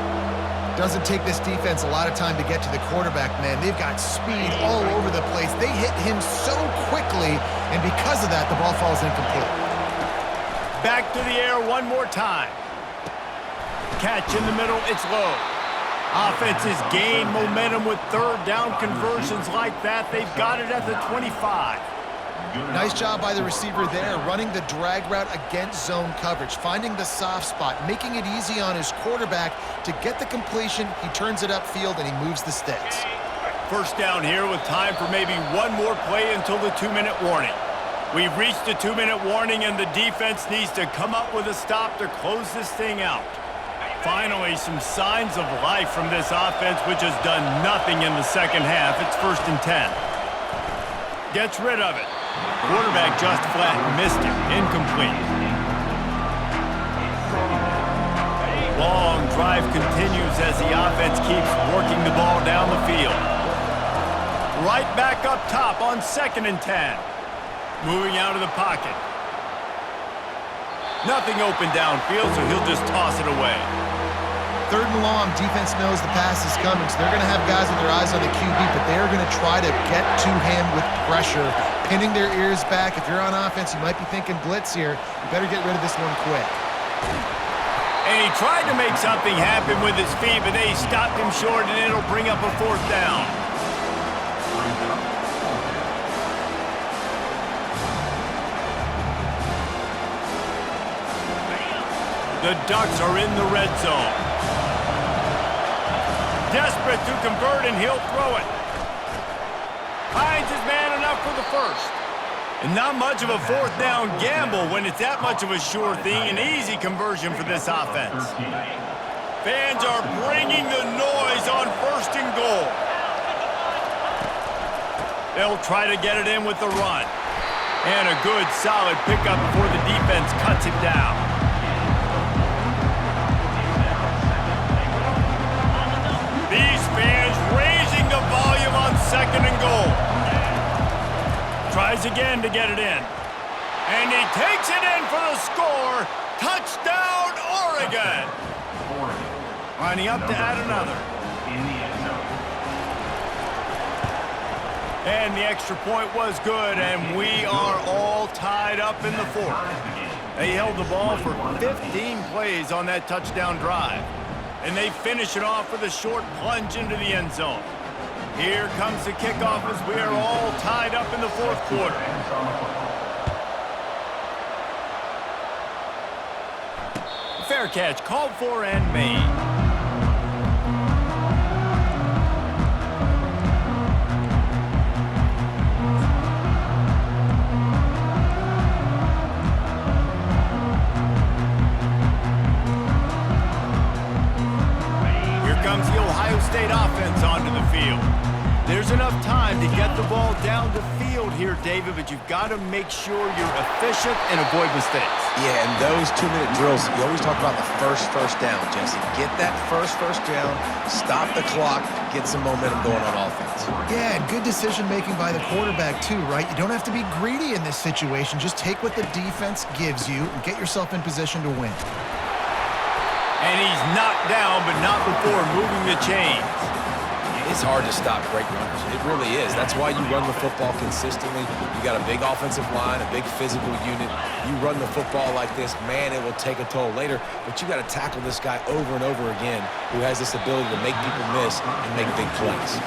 Doesn't take this defense a lot of time to get to the quarterback, man. They've got speed all over the place. They hit him so quickly, and because of that, the ball falls incomplete. Back to the air one more time. Catch in the middle, it's low. Offenses gain momentum with 3rd down conversions like that. They've got it at the 25. Nice job by the receiver there, running the drag route against zone coverage, finding the soft spot, making it easy on his quarterback to get the completion. He turns it upfield, and he moves the sticks. First down here with time for maybe one more play until the 2-minute warning. We've reached the 2-minute warning, and the defense needs to come up with a stop to close this thing out. Finally, some signs of life from this offense, which has done nothing in the second half. It's 1st and 10. Gets rid of it. Quarterback just flat missed it. Incomplete. Long drive continues as the offense keeps working the ball down the field. Right back up top on 2nd and 10. Moving out of the pocket. Nothing open downfield, so he'll just toss it away. 3rd and long, defense knows the pass is coming, so they're going to have guys with their eyes on the QB, but they're going to try to get to him with pressure, pinning their ears back. If you're on offense, you might be thinking blitz here. You better get rid of this one quick. And he tried to make something happen with his feet, but they stopped him short, and it'll bring up a 4th down. The Ducks are in the red zone. Desperate to convert, and he'll throw it. Finds his man enough for the 1st. And not much of a 4th down gamble when it's that much of a sure thing. An easy conversion for this offense. Fans are bringing the noise on 1st and goal. They'll try to get it in with the run. And a good, solid pickup before the defense cuts it down. These fans raising the volume on 2nd and goal. Tries again to get it in. And he takes it in for the score. Touchdown, Oregon. Lining up to add another. And the extra point was good, and we are all tied up in the 4th. They held the ball for 15 plays on that touchdown drive. And they finish it off with a short plunge into the end zone. Here comes the kickoff as we are all tied up in the 4th quarter. Fair catch called for and made. Comes the Ohio State offense onto the field. There's enough time to get the ball down the field here, David, but you've got to make sure you're efficient and avoid mistakes. Yeah, and those 2-minute drills, you always talk about the first down, Jesse. Get that first down, stop the clock, get some momentum going on offense. Yeah, and good decision-making by the quarterback, too, right? You don't have to be greedy in this situation. Just take what the defense gives you and get yourself in position to win. And he's knocked down, but not before moving the chains. It's hard to stop great runners. It really is. That's why you run the football consistently. You got a big offensive line, a big physical unit. You run the football like this, man, it will take a toll later. But you got to tackle this guy over and over again who has this ability to make people miss and make big plays.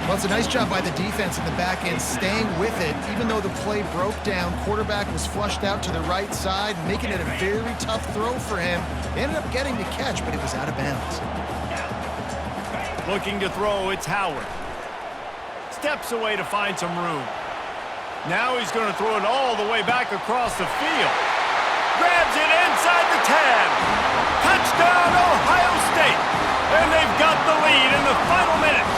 Well, it's a nice job by the defense in the back end staying with it. Even though the play broke down, quarterback was flushed out to the right side, making it a very tough throw for him. They ended up getting the catch, but it was out of bounds. Looking to throw, it's Howard. Steps away to find some room. Now he's going to throw it all the way back across the field. Grabs it inside the 10. Touchdown, Ohio State. And they've got the lead in the final minute.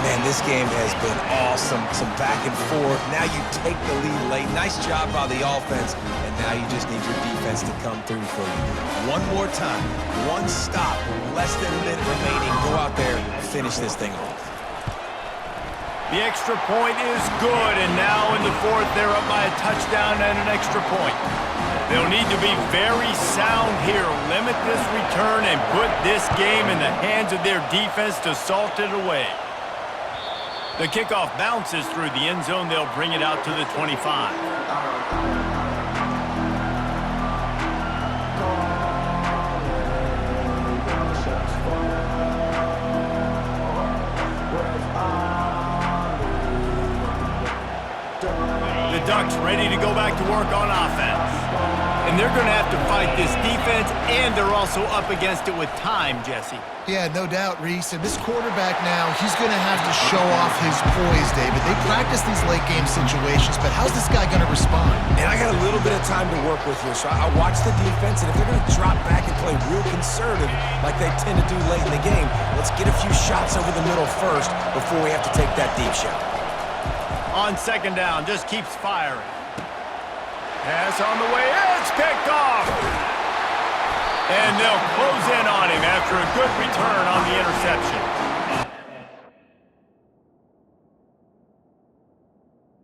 Man, this game has been awesome. Some back and forth. Now you take the lead late. Nice job by the offense. And now you just need your defense to come through for you. One more time. One stop. Less than a minute remaining. Go out there and finish this thing off. The extra point is good. And now in the 4th, they're up by a touchdown and an extra point. They'll need to be very sound here. Limit this return and put this game in the hands of their defense to salt it away. The kickoff bounces through the end zone. They'll bring it out to the 25. The Ducks ready to go back to work on offense. And they're going to have to fight this defense, and they're also up against it with time, Jesse. Yeah, no doubt, Reese. And this quarterback now, he's going to have to show off his poise, David. They practice these late-game situations, but how's this guy going to respond? And I got a little bit of time to work with here, so I watch the defense, and if they're going to drop back and play real conservative like they tend to do late in the game, let's get a few shots over the middle first before we have to take that deep shot. On second down, just keeps firing. Pass on the way. It's picked off. And they'll close in on him after a good return on the interception.